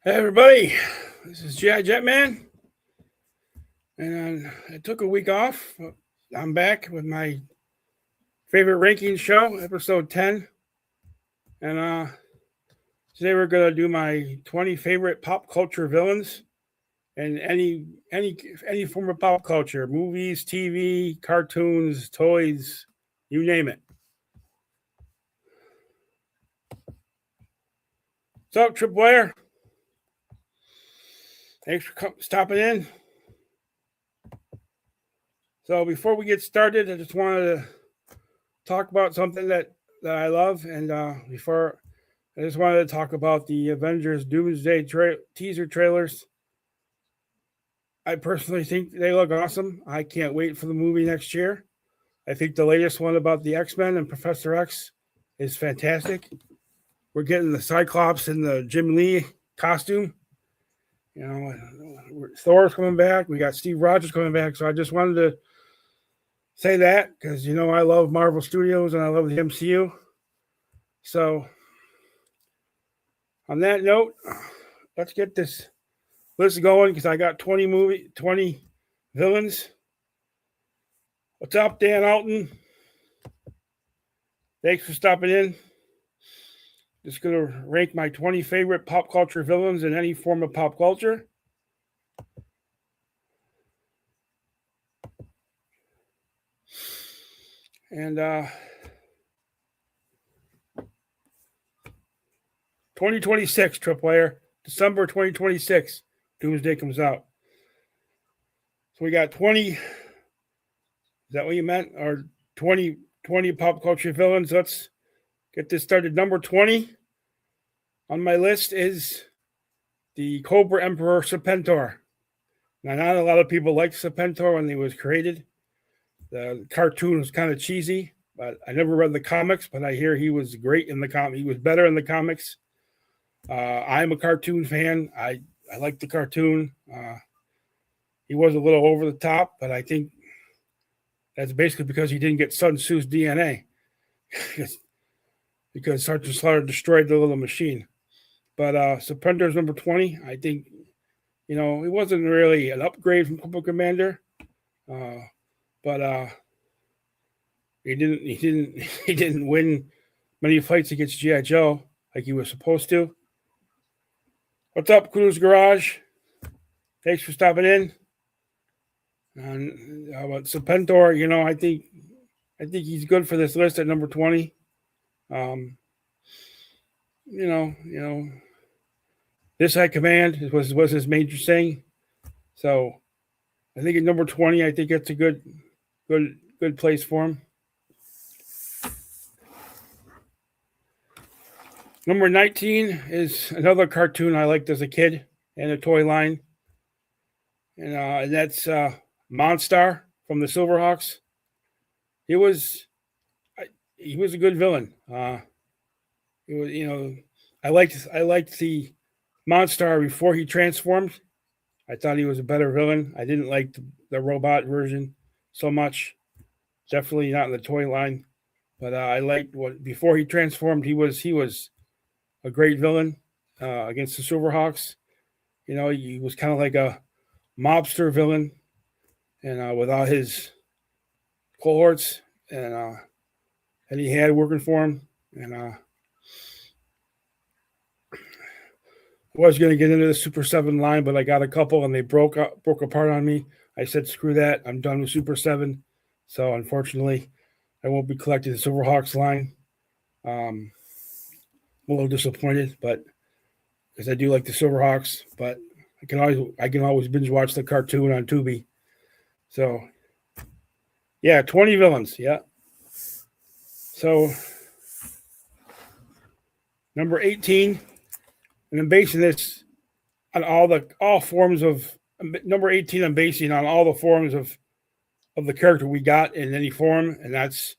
Hey everybody, this is Jetman, and I took a week off. I'm back with my favorite ranking show, episode 10, and today we're gonna do my 20 favorite pop culture villains and any form of pop culture, movies, TV, cartoons, toys, you name it. What's up, Tripwire? Thanks for stopping in. So before we get started, I just wanted to talk about something that I love, and before I just wanted to talk about the Avengers Doomsday teaser trailers. I personally think they look awesome. I can't wait for the movie next year. I think the latest one about the X-Men and Professor X is fantastic. We're getting the Cyclops in the Jim Lee costume. You know, Thor's coming back. We got Steve Rogers coming back. So I just wanted to say that because, I love Marvel Studios and I love the MCU. So on that note, let's get this list going because I got 20 villains. What's up, Dan Alton? Thanks for stopping in. Just going to rank my 20 favorite pop culture villains in any form of pop culture. And 2026, Tripwire. December 2026, Doomsday comes out. So we got 20. Is that what you meant? Or 20 pop culture villains? Let's get this started. Number 20 on my list is the Cobra Emperor Serpentor. Now, not a lot of people liked Serpentor when he was created. The cartoon was kind of cheesy, but I never read the comics, but I hear he was great in the comic. He was better in the comics. I'm a cartoon fan. I like the cartoon. He was a little over the top, but I think that's basically because he didn't get Sun Tzu's DNA. because Sergeant Slaughter destroyed the little machine. But Serpentor's number 20. I think, he wasn't really an upgrade from Cobra Commander. But he didn't win many fights against G.I. Joe like he was supposed to. What's up, Cruz Garage? Thanks for stopping in. And about Serpentor, I think he's good for this list at number 20. This high command was his major thing. So I think at number 20, I think that's a good place for him. Number 19 is another cartoon I liked as a kid and a toy line. And that's Monstar from the Silverhawks. He was a good villain. It was, I liked the Monstar before he transformed. I thought he was a better villain. I didn't like the robot version so much. Definitely not in the toy line. But I liked before he transformed. He was a great villain against the Silverhawks. He was kind of like a mobster villain, and with all his cohorts and that he had working for him. And I was going to get into the Super 7 line, but I got a couple and they broke apart on me. I said, screw that. I'm done with Super 7. So unfortunately, I won't be collecting the Silverhawks line. I'm a little disappointed, but because I do like the Silverhawks, but I can always binge watch the cartoon on Tubi. So yeah, 20 villains. Yeah. So number 18, and I'm basing this on all forms of number 18. I'm basing on all the forms of the character we got in any form, and that's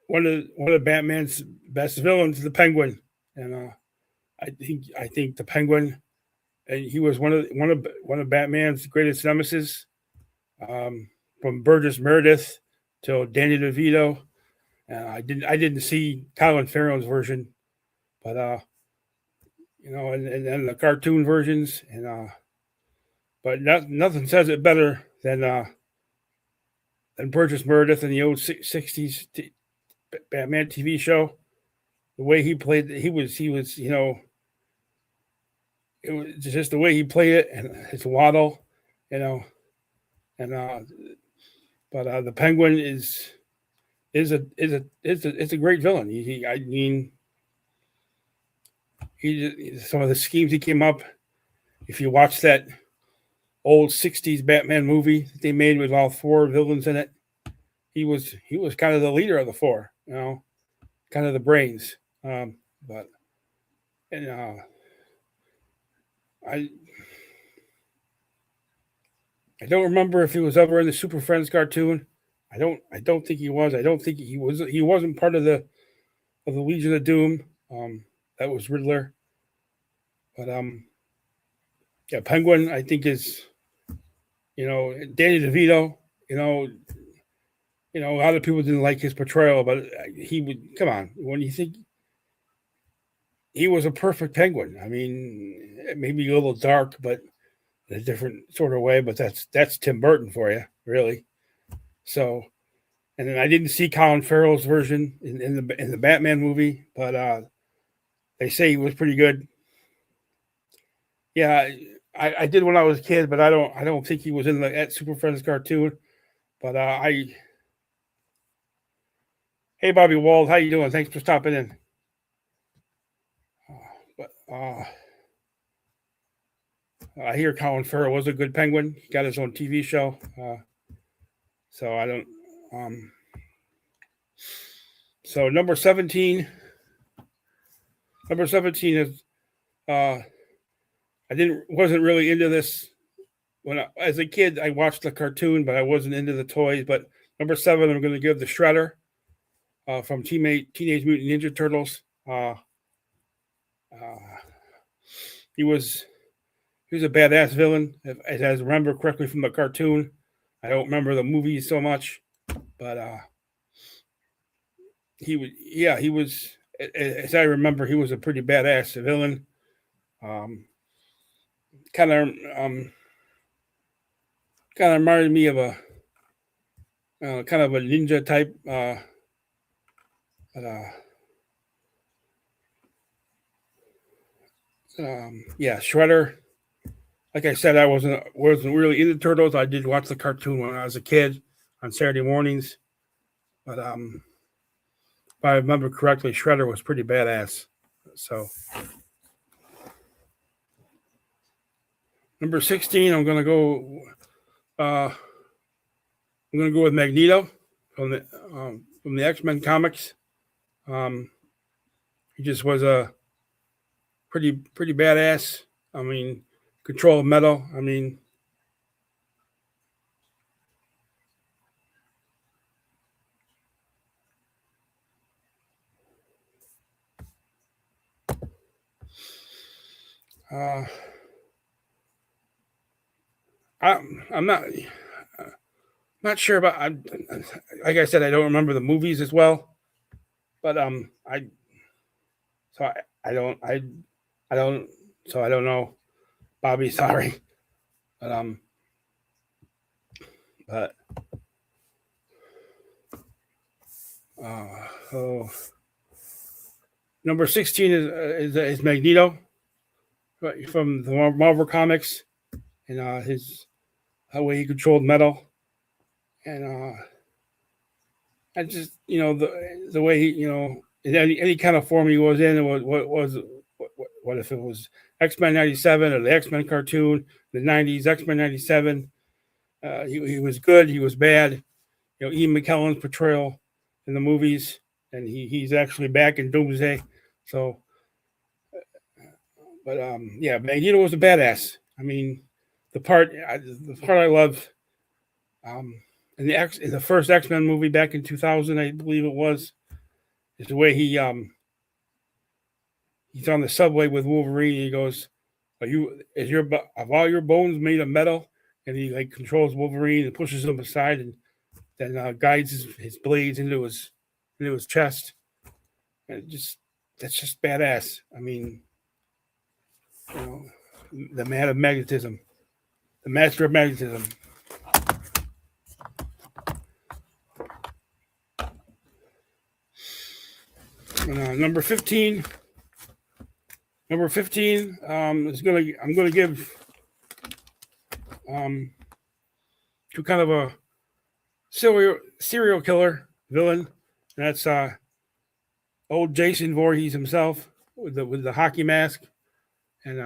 one of Batman's best villains, the Penguin. And I think the Penguin, and he was one of Batman's greatest nemesis, from Burgess Meredith till Danny DeVito. I didn't see Colin Farrell's version, but and then the cartoon versions, but nothing says it better than Burgess Meredith in the old '60s Batman TV show. The way he played, he was, it was just the way he played it and his waddle, you know, and but the Penguin is a great villain. I mean, some of the schemes he came up. If you watch that old '60s Batman movie that they made with all four villains in it, he was kind of the leader of the four, kind of the brains. But and I I don't remember if he was ever in the Super Friends cartoon. I don't think he was. I don't think he was. He wasn't part of the Legion of Doom. That was Riddler. But yeah, Penguin. I think is Danny DeVito. You know, a lot of people didn't like his portrayal, but he would come on when you think he was a perfect Penguin. I mean, maybe a little dark, but in a different sort of way. But that's Tim Burton for you, really. So, and then I didn't see Colin Farrell's version in the Batman movie, but they say he was pretty good. Yeah, I did when I was a kid, but I don't think he was in the at Super Friends cartoon. But hey Bobby Wald, how you doing? Thanks for stopping in. But I hear Colin Farrell was a good Penguin. He got his own TV show. So I don't. So number 17. Number 17 is I wasn't really into this as a kid. I watched the cartoon, but I wasn't into the toys. But number 7, I'm going to give the Shredder from Teenage Mutant Ninja Turtles. He was a badass villain, if I remember correctly from the cartoon. I don't remember the movie so much, but he was, as I remember, he was a pretty badass villain. Kind of reminded me of a kind of a ninja type. But yeah, Shredder. Like I said, I wasn't really into Turtles. I did watch the cartoon when I was a kid on Saturday mornings, but if I remember correctly, Shredder was pretty badass. So number 16, I'm gonna go. I'm gonna go with Magneto from the X-Men comics. He just was a pretty badass. I mean, control of metal. I mean, I'm not sure about. Like I said, I don't remember the movies as well, but I don't so I don't know. Bobby, sorry, but but oh, number 16 is Magneto from the Marvel comics, and his how way he controlled metal, and I just the way he in any kind of form he was in, what if it was X-Men 97 or the X-Men cartoon, the 90s X-Men 97. He was good, he was bad. Ian McKellen's portrayal in the movies, and he's actually back in Doomsday. So, but yeah, Magneto was a badass. I mean, the part I love in the first X-Men movie back in 2000, I believe it was, is the way he's on the subway with Wolverine. And he goes, "Are all your bones made of metal?" And he like controls Wolverine and pushes him aside, and then guides his blades into his chest. And that's just badass. I mean, You know, the man of magnetism, the master of magnetism. And, number 15. Number 15 is I'm gonna give to kind of a serial killer villain. And that's old Jason Voorhees himself with the hockey mask. And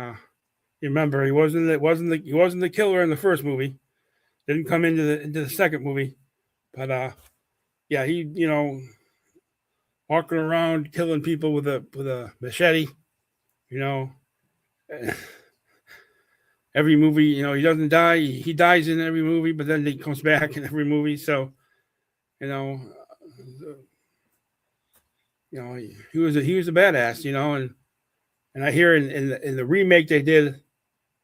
you remember he wasn't the killer in the first movie. Didn't come into the second movie, but yeah, he walking around killing people with a machete. You know, every movie, he doesn't die. He dies in every movie, but then he comes back in every movie. So, you know, he was a badass. And I hear in the remake they did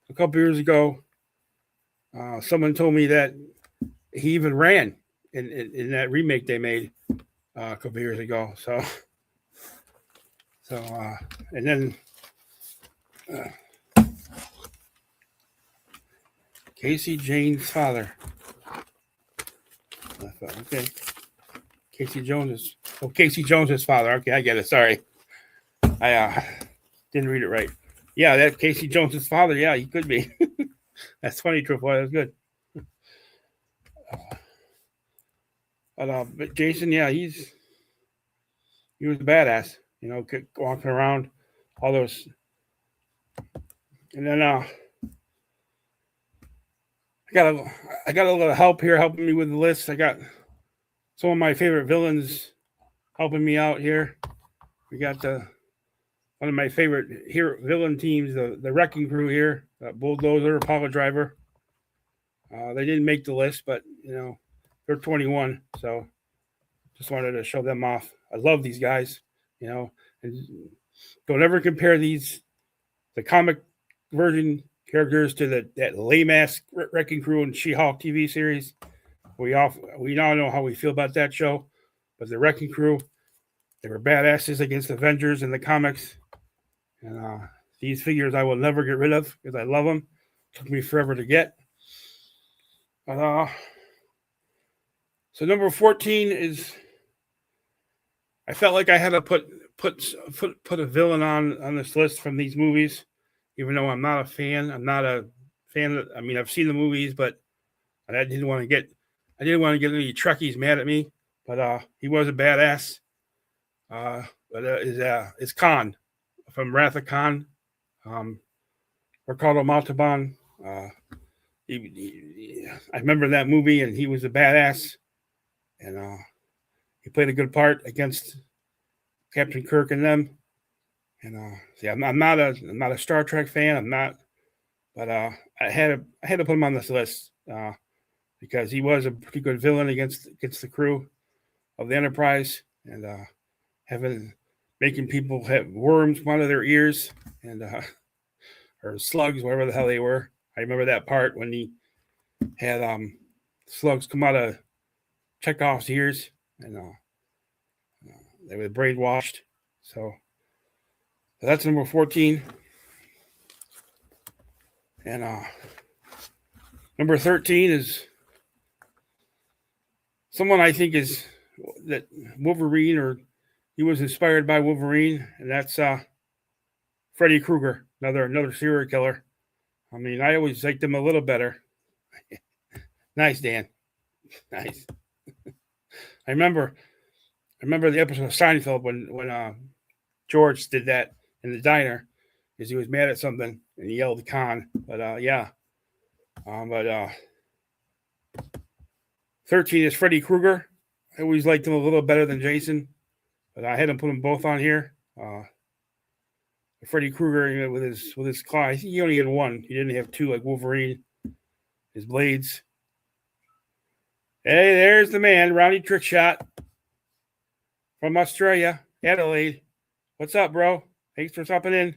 a couple years ago, someone told me that he even ran in that remake they made a couple years ago. So and then Casey Jane's father. Okay, Casey Jones's father. Okay, I get it. Sorry, I didn't read it right. Yeah, that Casey Jones's father. Yeah, he could be. That's funny, Triple. That's good. But Jason, yeah, he was a badass. Walking around all those. And then I got a little help here helping me with the list. I got some of my favorite villains helping me out here. We got one of my favorite villain teams, the Wrecking Crew here, Bulldozer, Apollo Driver. They didn't make the list, but they're 21, so just wanted to show them off. I love these guys, and don't ever compare the comic version characters to that lame ass Wrecking Crew and She-Hulk TV series. We all know how we feel about that show, but the Wrecking Crew, they were badasses against Avengers in the comics, and these figures I will never get rid of because I love them. Took me forever to get. But so number 14 is, I felt like I had to put a villain on this list from these movies, even though I'm not a fan. I'm not a fan of, I've seen the movies, but I didn't want to get any Trekkies mad at me. But he was a badass. Is Khan from Wrath of Khan, Ricardo Montalban. I remember that movie, and he was a badass, and he played a good part against Captain Kirk and them. And see, I'm not a Star Trek fan. I'm not, but I had to put him on this list because he was a pretty good villain against the crew of the Enterprise, and making people have worms come out of their ears and or slugs, whatever the hell they were. I remember that part when he had slugs come out of Chekhov's ears, and they were brainwashed. So that's number 14. And number 13 is someone I think is that Wolverine, or he was inspired by Wolverine, and that's Freddy Krueger, another serial killer. I always liked him a little better. Nice, Dan. Nice. I remember the episode of Seinfeld when George did that in the diner because he was mad at something and he yelled Khan. But yeah. But 13 is Freddy Krueger. I always liked him a little better than Jason, but I had to put them both on here. Freddy Krueger, with his claw, I think he only had one. He didn't have two like Wolverine. His blades. Hey, there's the man, Ronnie Trickshot from Australia, Adelaide. What's up, bro? Thanks for stopping in.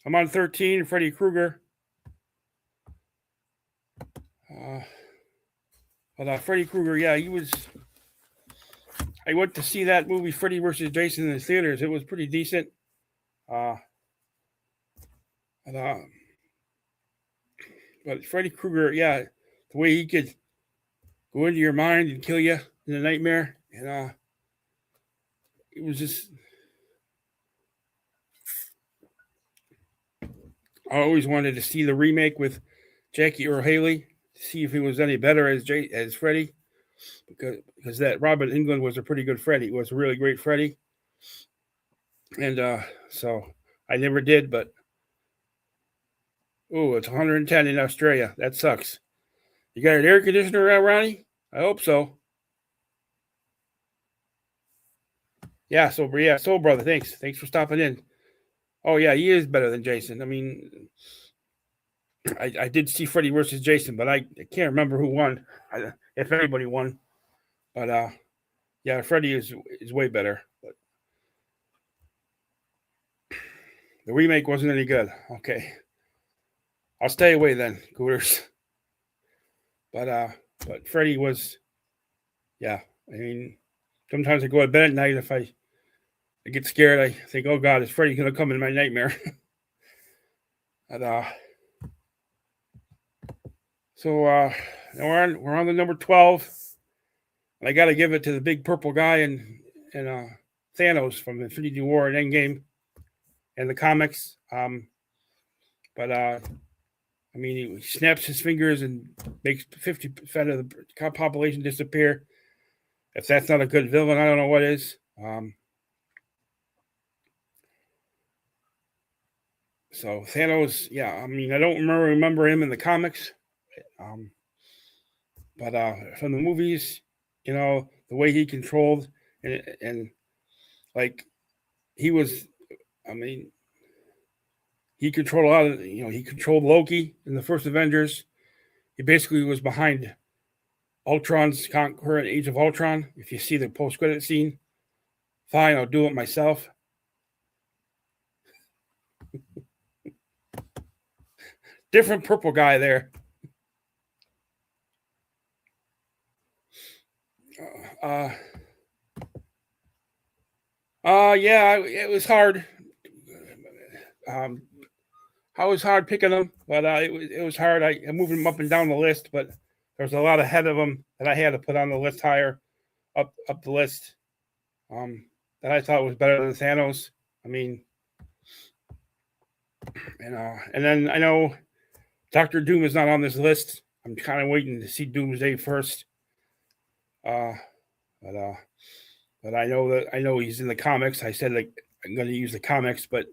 I'm on 13, Freddy Krueger. But Freddy Krueger, yeah, he was. I went to see that movie, Freddy vs. Jason, in the theaters. It was pretty decent. And, but Freddy Krueger, yeah, the way he could go into your mind and kill you in a nightmare, and it was just. I always wanted to see the remake with Jackie Earle Haley to see if he was any better as Freddy, because that Robert Englund was a pretty good Freddy. He was a really great Freddy, and so I never did. But it's 110 in Australia. That sucks. You got an air conditioner, Ronnie? I hope so. Yeah, Soul Brother. Thanks for stopping in. Oh yeah, he is better than Jason. I mean, I did see Freddy versus Jason, but I can't remember who won, if anybody won. But yeah, Freddy is way better. But the remake wasn't any good. Okay, I'll stay away then, Cooters. But Freddy was, yeah. I mean, sometimes I go to bed at night if I get scared. I think, oh God, is Freddy gonna come in my nightmare? and so we're on the number 12. And I got to give it to the big purple guy and Thanos from Infinity War and Endgame and the comics. But I mean, he snaps his fingers and makes 50% of the population disappear. If that's not a good villain, I don't know what is. So Thanos, yeah. I mean, I don't remember him in the comics, but from the movies, the way he controlled and like he was. I mean, he controlled a lot of. He controlled Loki in the first Avengers. He basically was behind Ultron's current Age of Ultron. If you see the post-credit scene, fine, I'll do it myself. Different purple guy there. Yeah, it was hard. I was hard picking them, but it was hard. I moved them up and down the list, but there's a lot ahead of them that I had to put on the list higher, up the list. That I thought was better than Thanos. I mean, and then I know Doctor Doom is not on this list. I'm kind of waiting to see Doomsday first. But I know he's in the comics. I said like I'm going to use the comics, but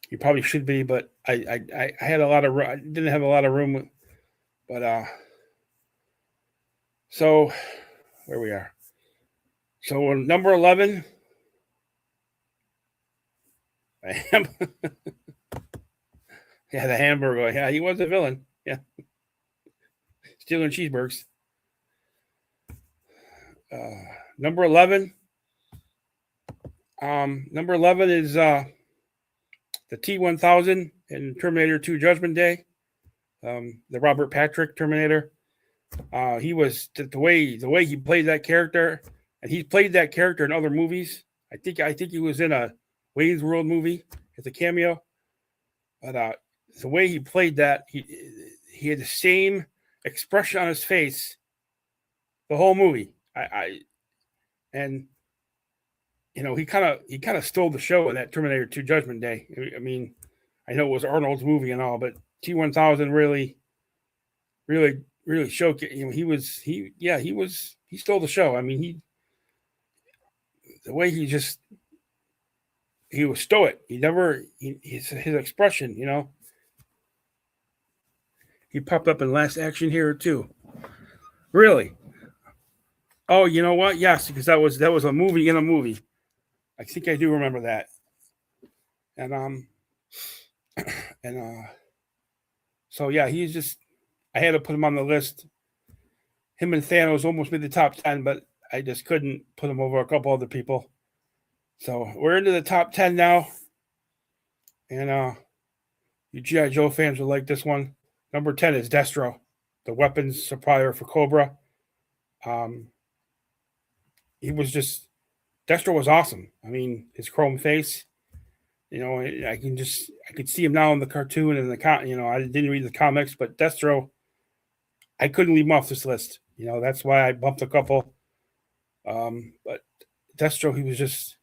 he probably should be. But I had a lot of I didn't have a lot of room, but so where we are. So number 11. Yeah, the hamburger. Yeah, he was a villain. Yeah, stealing cheeseburgers. Number 11. Number 11 is the T-1000 in Terminator 2: Judgment Day. The Robert Patrick Terminator. He was the way he played that character, and he's played that character in other movies. I think he was in a Wayne's World movie as a cameo. But the way he played that, he had the same expression on his face the whole movie. And he kind of stole the show in that Terminator 2: Judgment Day. I mean, I know it was Arnold's movie and all, but T-1000 really showcased. He stole the show. I mean, the way he was stoic. His expression, he popped up in Last Action Hero too. Really? Oh, you know what? Yes, because that was a movie in a movie. I think I do remember that. And so yeah, he's just. I had to put him on the list. Him and Thanos almost made the top 10, but I just couldn't put him over a couple other people. So we're into the top 10 now, and you G.I. Joe fans will like this one. Number 10 is Destro, the weapons supplier for Cobra. He was just Destro was awesome. I mean, his chrome face. You know, I could see him now in the cartoon and I didn't read the comics, but Destro, I couldn't leave him off this list. You know, that's why I bumped a couple. But Destro, he was just.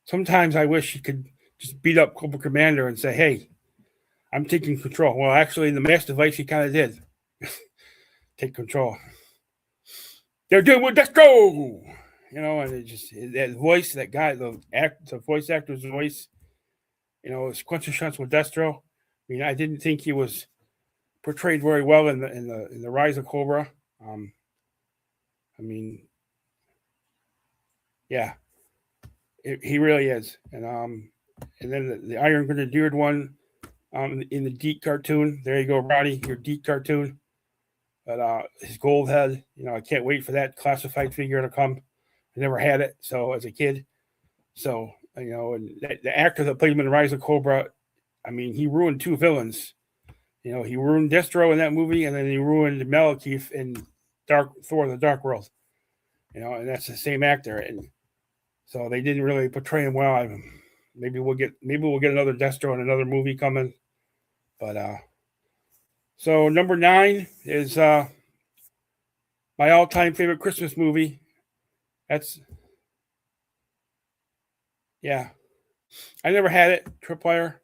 Sometimes I wish he could just beat up Cobra Commander and say, "Hey, I'm taking control." Well, actually, in the Master Device, he kind of did take control. They're doing with Destro, you know, and it just that voice, that guy, the voice actor's voice, you know, it's quintessential with Destro. I mean, I didn't think he was portrayed very well in the Rise of Cobra. I mean, yeah, he really is, and then the Iron Grenadiered one, in the Deke cartoon. There you go, Roddy, your Deke cartoon. But his gold head, you know, I can't wait for that classified figure to come. I never had it, so as a kid. So, you know, and the actor that played him in Rise of Cobra, I mean, he ruined two villains. You know, he ruined Destro in that movie, and then he ruined Malekith in Thor: The Dark World. You know, and that's the same actor, and so they didn't really portray him well. Maybe we'll get another Destro in another movie coming, but so number 9 is my all-time favorite Christmas movie. That's yeah. I never had it, Tripwire.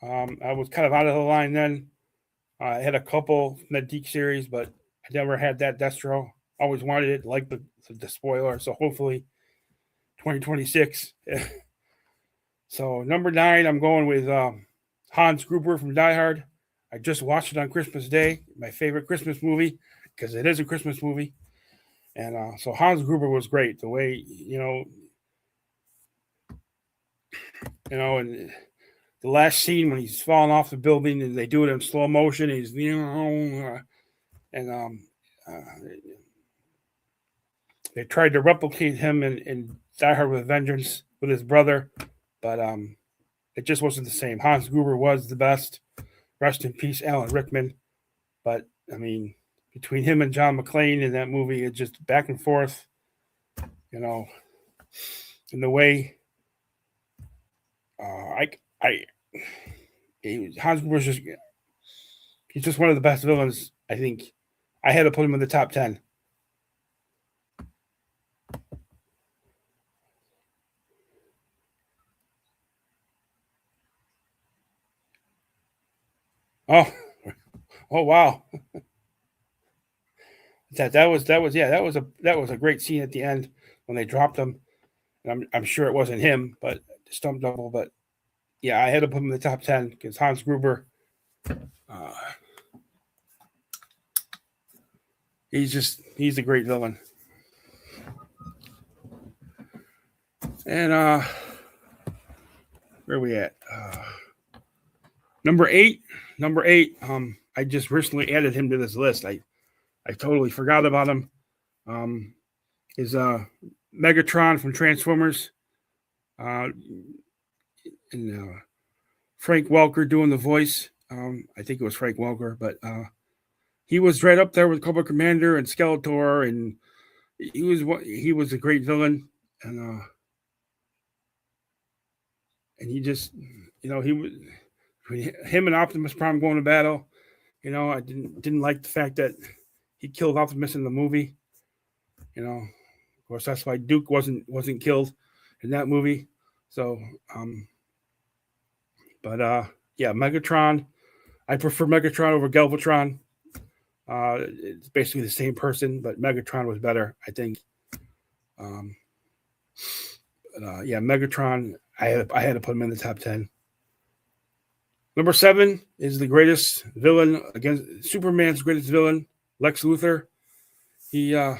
I was kind of out of the line then. I had a couple from the Deke series, but I never had that Destro. Always wanted it, like the spoiler. So hopefully 2026. So number 9, I'm going with Hans Gruber from Die Hard. I just watched it on Christmas Day, my favorite Christmas movie, because it is a Christmas movie. And so Hans Gruber was great. The way, and the last scene when he's falling off the building and they do it in slow motion, they tried to replicate him in Die Hard with Vengeance with his brother, but it just wasn't the same. Hans Gruber was the best. Rest in peace, Alan Rickman. But I mean, between him and John McClane in that movie, it's just back and forth, in the way Hans Gruber he's just one of the best villains. I think I had to put him in the top 10. Oh, oh wow. That was a great scene at the end when they dropped him. And I'm sure it wasn't him, but stump double. But yeah, I had to put him in the top 10 because Hans Gruber, he's a great villain. And where are we at? Number eight. I just recently added him to this list. I totally forgot about him. Is Megatron from Transformers. And Frank Welker doing the voice. I think it was Frank Welker, but he was right up there with Cobra Commander and Skeletor, and he was a great villain, and he just, he was him and Optimus Prime going to battle. I didn't like the fact that he killed Optimus in the movie. Of course, that's why Duke wasn't killed in that movie. So, yeah, Megatron. I prefer Megatron over Galvatron. It's basically the same person, but Megatron was better, I think. Yeah, Megatron. I had to put him in the top 10. Number 7 is the greatest villain against Superman's greatest villain, Lex Luthor. He and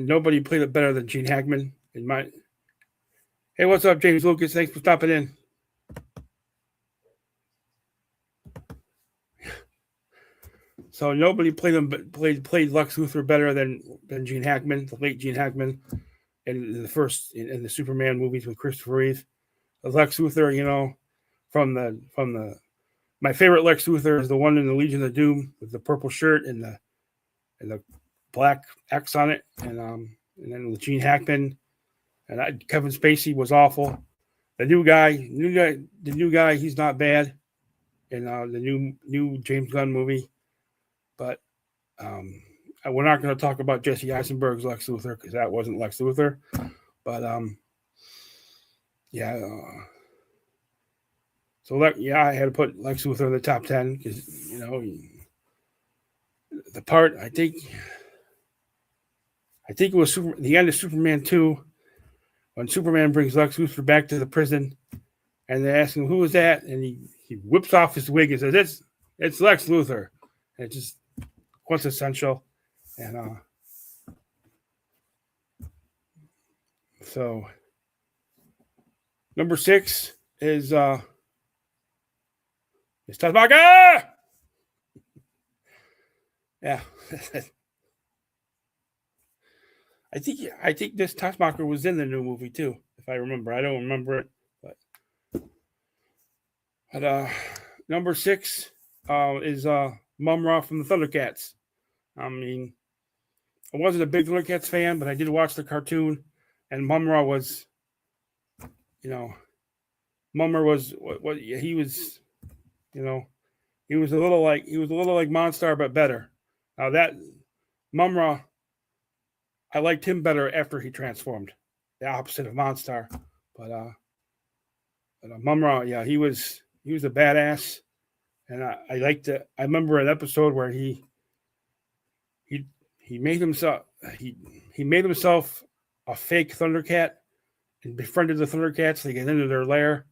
nobody played it better than Gene Hackman. Hey, what's up, James Lucas? Thanks for stopping in. So nobody played Lex Luthor better than Gene Hackman, the late Gene Hackman, in the Superman movies with Christopher Reeve. Lex Luthor, from the my favorite Lex Luthor is the one in the Legion of Doom with the purple shirt and the black X on it, and then with Gene Hackman, And Kevin Spacey was awful. The new guy, he's not bad in the new James Gunn movie, but we're not going to talk about Jesse Eisenberg's Lex Luthor because that wasn't Lex Luthor. But yeah. I had to put Lex Luthor in the top 10 because the part I think it was the end of Superman 2 when Superman brings Lex Luthor back to the prison, and they ask him who was that, and he whips off his wig and says it's Lex Luthor, and it's just quintessential. And so number 6 is it's Tasmaka. Yeah. I think this Tasmacher was in the new movie too, if I remember. I don't remember it, but number 6 is Mum-Ra from the Thundercats. I mean, I wasn't a big Thundercats fan, but I did watch the cartoon, and Mum-Ra was, Mum-Ra was what he was, he was a little like Monstar but better. Now that Mum-Ra, I liked him better after he transformed, the opposite of Monstar. But Mum-Ra, yeah, he was a badass, and I liked it. I remember an episode where he made himself he made himself a fake Thundercat and befriended the Thundercats to get into their lair.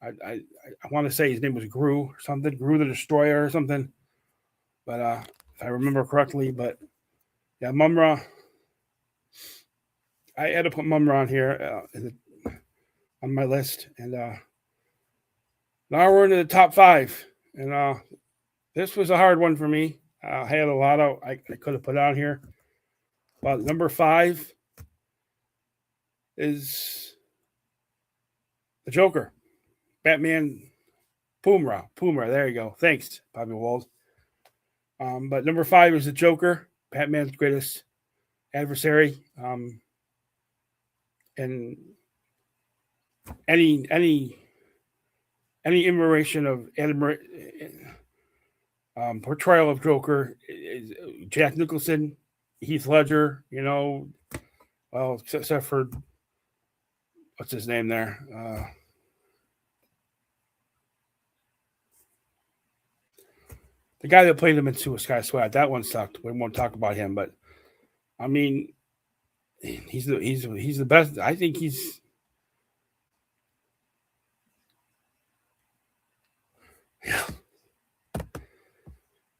I want to say his name was Gru or something, Gru the Destroyer or something, but if I remember correctly. But yeah, Mum-Ra. I had to put Mum-Ra on here on my list, and now we're into the top 5, and this was a hard one for me. I had a lot of I could have put on here, but number 5 is the Joker, Batman, Puma. There you go. Thanks, Bobby Wald. But number 5 is the Joker, Batman's greatest adversary. And any iteration of portrayal of Joker is Jack Nicholson, Heath Ledger, well, except for what's his name there, the guy that played him in Suicide Squad. That one sucked. We won't talk about him, but I mean, he's the best. I think he's.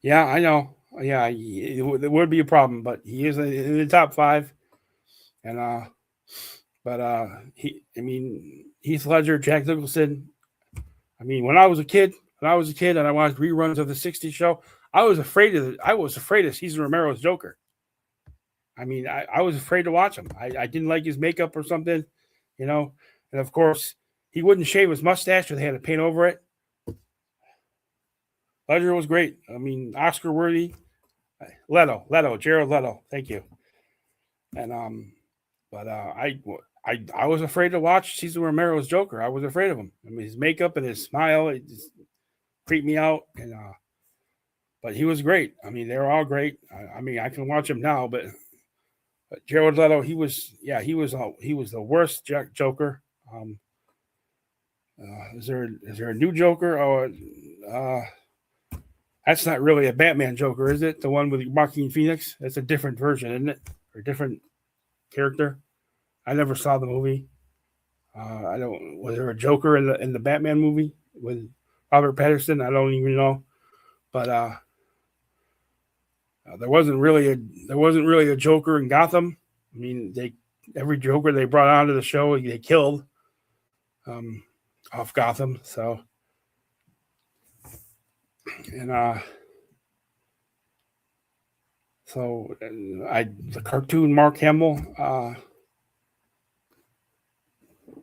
Yeah, I know. Yeah, it would be a problem, but he is in the top 5, and Heath Ledger, Jack Nicholson. I mean, when I was a kid and I watched reruns of the '60s show, I was afraid of Cesar Romero's Joker. I mean, I was afraid to watch him. I didn't like his makeup or something, and of course he wouldn't shave his mustache, or they had to paint over it. Ledger was great. I mean, Oscar worthy. Jared Leto. Thank you. And but I was afraid to watch Cesar Romero's Joker. I was afraid of him. I mean, his makeup and his smile, it just creeped me out. And but he was great. I mean, they were all great. I mean, I can watch him now, but Jared Leto, he was the worst Joker. Is there a new Joker? Oh, that's not really a Batman Joker, is it? The one with Joaquin Phoenix? That's a different version, isn't it? Or a different character? I never saw the movie. Was there a Joker in the Batman movie with Robert Pattinson? I don't even know. But there wasn't really a Joker in Gotham. I mean, every Joker they brought onto the show they killed off Gotham. So and the cartoon Mark Hamill.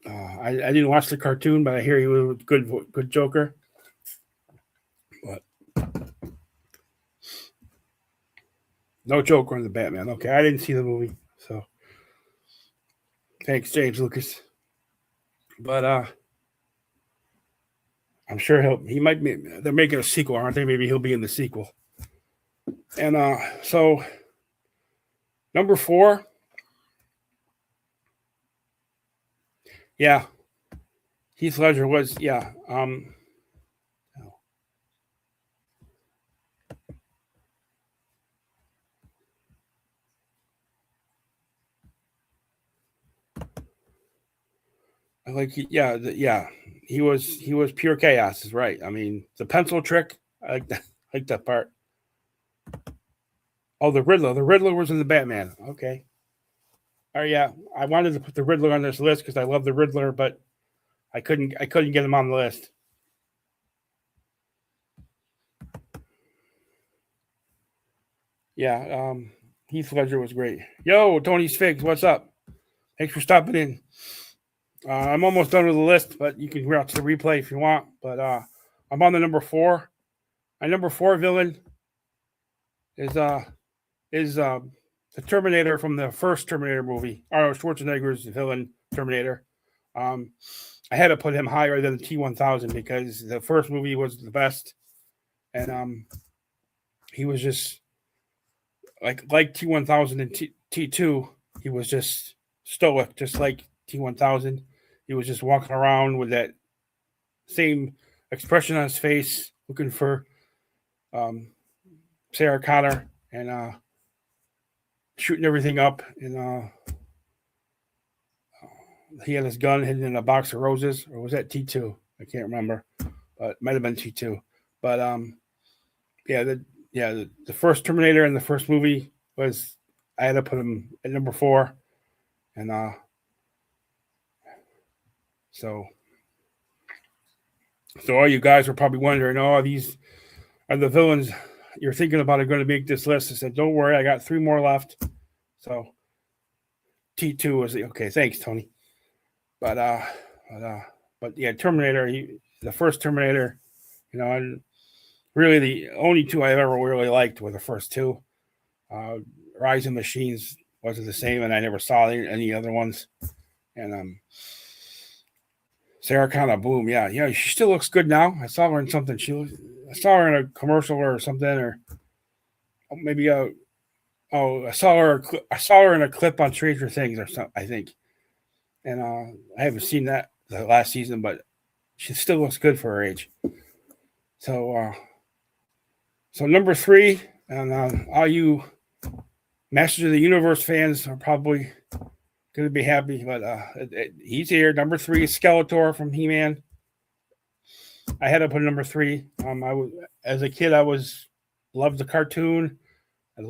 I didn't watch the cartoon, but I hear he was a good Joker. But no Joker in the Batman. Okay, I didn't see the movie, so Thanks, James Lucas. But I'm sure he might be. They're making a sequel, aren't they? Maybe he'll be in the sequel. And so number 4, yeah, Heath Ledger was I like he was pure chaos. Is right. I mean the pencil trick. I like that. I like that part. Oh, the Riddler. The Riddler was in the Batman. Okay. Oh yeah, I wanted to put the Riddler on this list because I love the Riddler, but I couldn't get him on the list. Yeah, Heath Ledger was great. Yo, Tony's Figs, what's up? Thanks for stopping in. I'm almost done with the list, but you can watch the replay if you want. But I'm on the number 4. My number 4 villain is the Terminator from the first Terminator movie. Arnold Schwarzenegger's villain, Terminator. I had to put him higher than the T-1000 because the first movie was the best, and he was just like T-1000 and T2. He was just stoic, just like T-1000. He was just walking around with that same expression on his face, looking for Sarah Connor and shooting everything up. And he had his gun hidden in a box of roses, or was that T2? I can't remember, but it might have been T2. But the first Terminator in the first movie was, I had to put him at number 4, and so all you guys are probably wondering, oh, these are the villains you're thinking about are going to make this list. I said, don't worry, I got 3 more left. So T2 was okay. Thanks, Tony. But yeah, Terminator, the first Terminator, and really the only 2 I ever really liked were the first 2. Rise of Machines wasn't the same, and I never saw any other ones. And Sarah Connor, boom, yeah, she still looks good now. I saw her in something. I saw her in a commercial or something, or maybe I saw her in a clip on Stranger Things or something, I think. And I haven't seen that the last season, but she still looks good for her age. So number 3, and all you Masters of the Universe fans are probably going to be happy, but he's here. Number 3 is Skeletor from He-Man. I had to put number 3. As a kid, loved the cartoon. I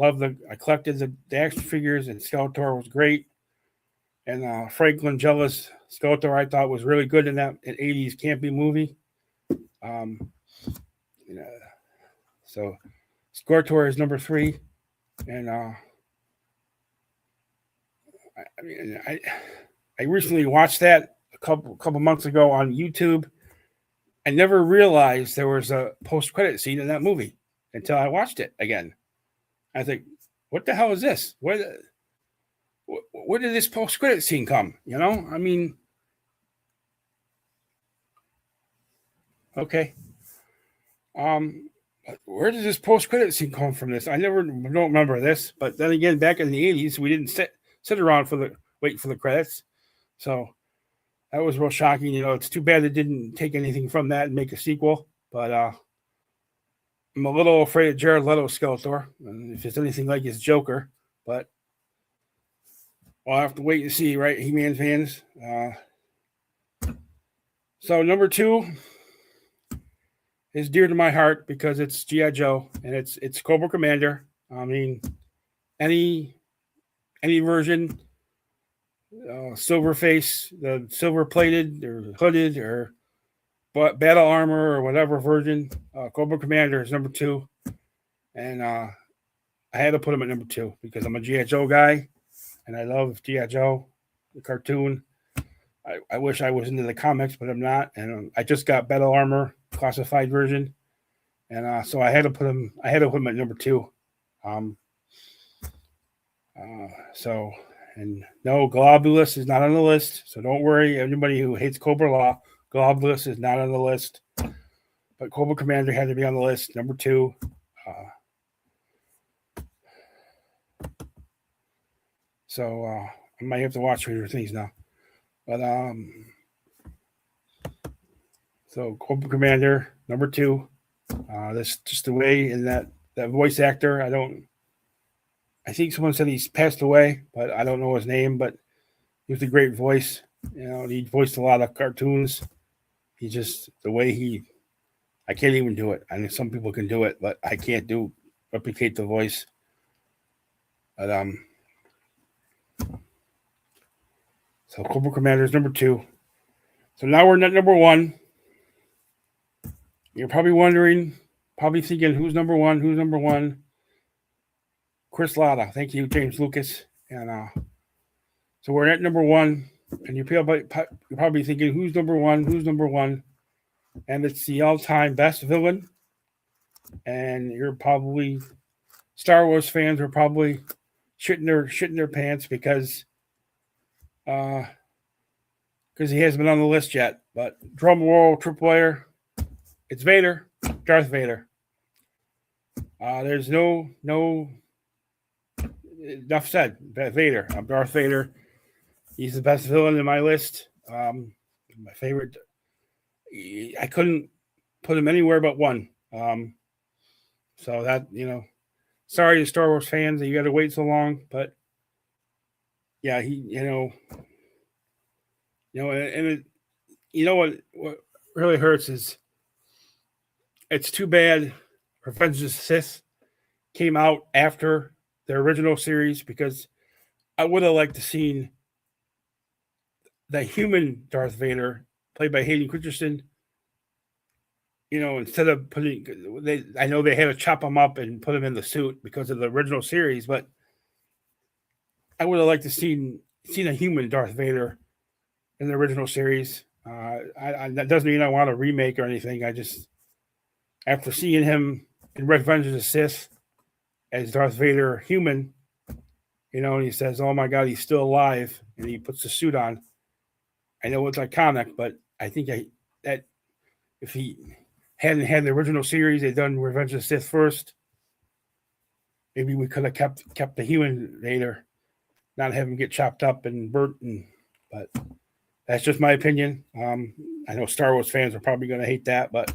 collected the action figures, and Skeletor was great. And Frank Langella's Skeletor, I thought, was really good in that 80s campy movie. So Skeletor is number 3, and I recently watched that a couple months ago on YouTube. I never realized there was a post-credit scene in that movie until I watched it again. I think, what the hell is this? Where did this post-credit scene come? I mean, okay. Where did this post-credit scene come from? This I don't remember this. But then again, back in the 80s, we didn't sit around wait for the credits. So that was real shocking. It's too bad they didn't take anything from that and make a sequel. But I'm a little afraid of Jared Leto's Skeletor, and if it's anything like his Joker. But we'll have to wait and see, right, He-Man fans? So number 2 is dear to my heart because it's G.I. Joe, and it's Cobra Commander. I mean, any version, silver face, the silver plated or hooded or battle armor or whatever version, Cobra Commander is number 2. And I had to put him at number 2 because I'm a G.I. Joe guy, and I love G.I. Joe, the cartoon. I wish I was into the comics, but I'm not. And I just got battle armor classified version, and so I had to put him at number 2. So And no, Globulus is not on the list. So don't worry, anybody who hates Cobra Law, Globulus is not on the list. But Cobra Commander had to be on the list. Number 2. So I might have to watch Stranger Things now. But so Cobra Commander, number 2. That's just the way in that voice actor. I think someone said he's passed away, but I don't know his name. But he was a great voice. He voiced a lot of cartoons. He just the way I can't even do it. I mean, some people can do it, but I can't replicate the voice. But so Cobra Commander is number 2. So now we're at number 1. You're probably wondering, probably thinking, who's number 1? Who's number 1? Chris Latta. Thank you, James Lucas. And so we're at number 1, and you're probably thinking, who's number 1? Who's number 1? And it's the all-time best villain. And you're probably Star Wars fans are probably shitting their pants because he hasn't been on the list yet. But drum roll, tripwire, it's Vader, Darth Vader. There's no enough said. Vader. I'm Darth Vader. He's the best villain in my list. My favorite. I couldn't put him anywhere but 1. So that, sorry to Star Wars fans that you got to wait so long, but yeah, and what really hurts is it's too bad Revenge of the Sith came out after the original series, because I would have liked to seen the human Darth Vader played by Hayden Christensen. Instead of I know they had to chop him up and put him in the suit because of the original series, but I would have liked to seen a human Darth Vader in the original series. That doesn't mean I want a remake or anything. I just, after seeing him in Revenge of the Sith as Darth Vader human, and he says, "Oh my God, he's still alive," and he puts the suit on. I know it's iconic, but I think that if he hadn't had the original series, they'd done Revenge of the Sith first, maybe we could have kept the human Vader, not have him get chopped up and burnt. But that's just my opinion. I know Star Wars fans are probably going to hate that, but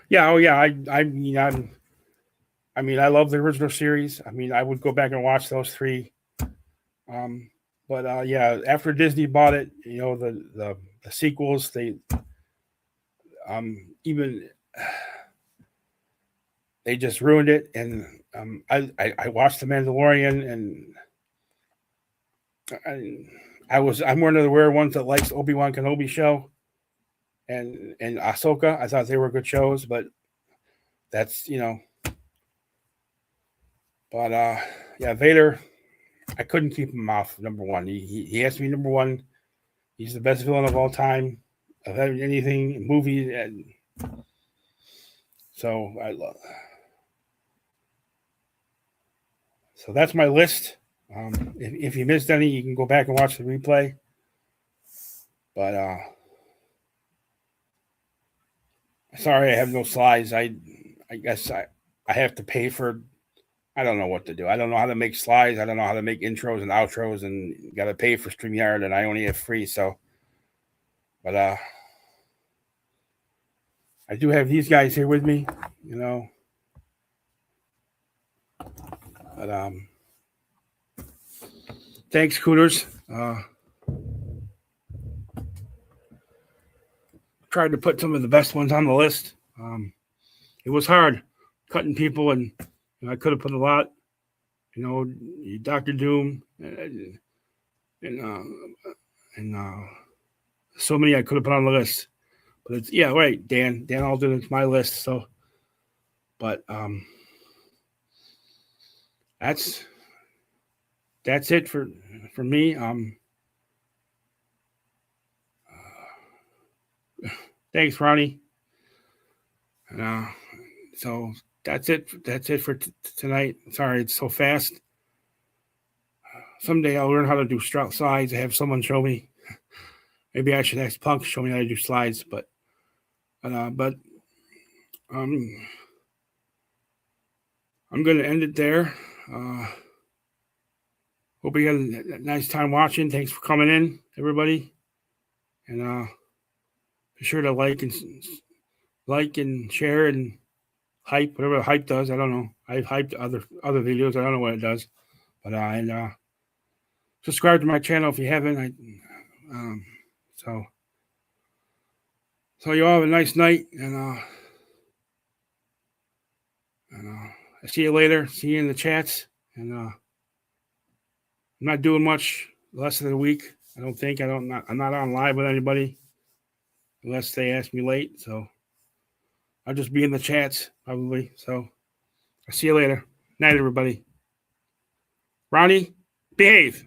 yeah, I mean, I love the original series. I mean, I would go back and watch those 3. But yeah, after Disney bought it, the sequels, they they just ruined it. And I watched The Mandalorian, and I'm one of the rare ones that likes Obi-Wan Kenobi show and Ahsoka. I thought they were good shows, but that's But yeah, Vader, I couldn't keep him off number 1. He has to be number 1. He's the best villain of all time, of anything, movie, and so I love. So that's my list. If you missed any, you can go back and watch the replay. But sorry, I have no slides. I guess I have to pay for. I don't know what to do. I don't know how to make slides. I don't know how to make intros and outros, and got to pay for StreamYard, and I only have free. So, but I do have these guys here with me, But thanks, Cooters. Tried to put some of the best ones on the list. It was hard cutting people, and I could have put a lot. Dr. Doom, and so many I could have put on the list. But it's right. Dan Alden, it's my list. So, but that's it for me. Thanks, Ronnie. So that's it. That's it for tonight. Sorry, it's so fast. Someday I'll learn how to do slides. I have someone show me. Maybe I should ask Punk to show me how to do slides. But I'm going to end it there. Hope you had a nice time watching. Thanks for coming in, everybody. And be sure to like and share and hype, whatever hype does. I don't know. I've hyped other videos. I don't know what it does. But and subscribe to my channel if you haven't. So you all have a nice night, and I see you later. See you in the chats. And I'm not doing much the rest of the week. I don't think. I'm not on live with anybody unless they ask me late. So I'll just be in the chats probably. So I'll see you later. Night, everybody. Ronnie, behave.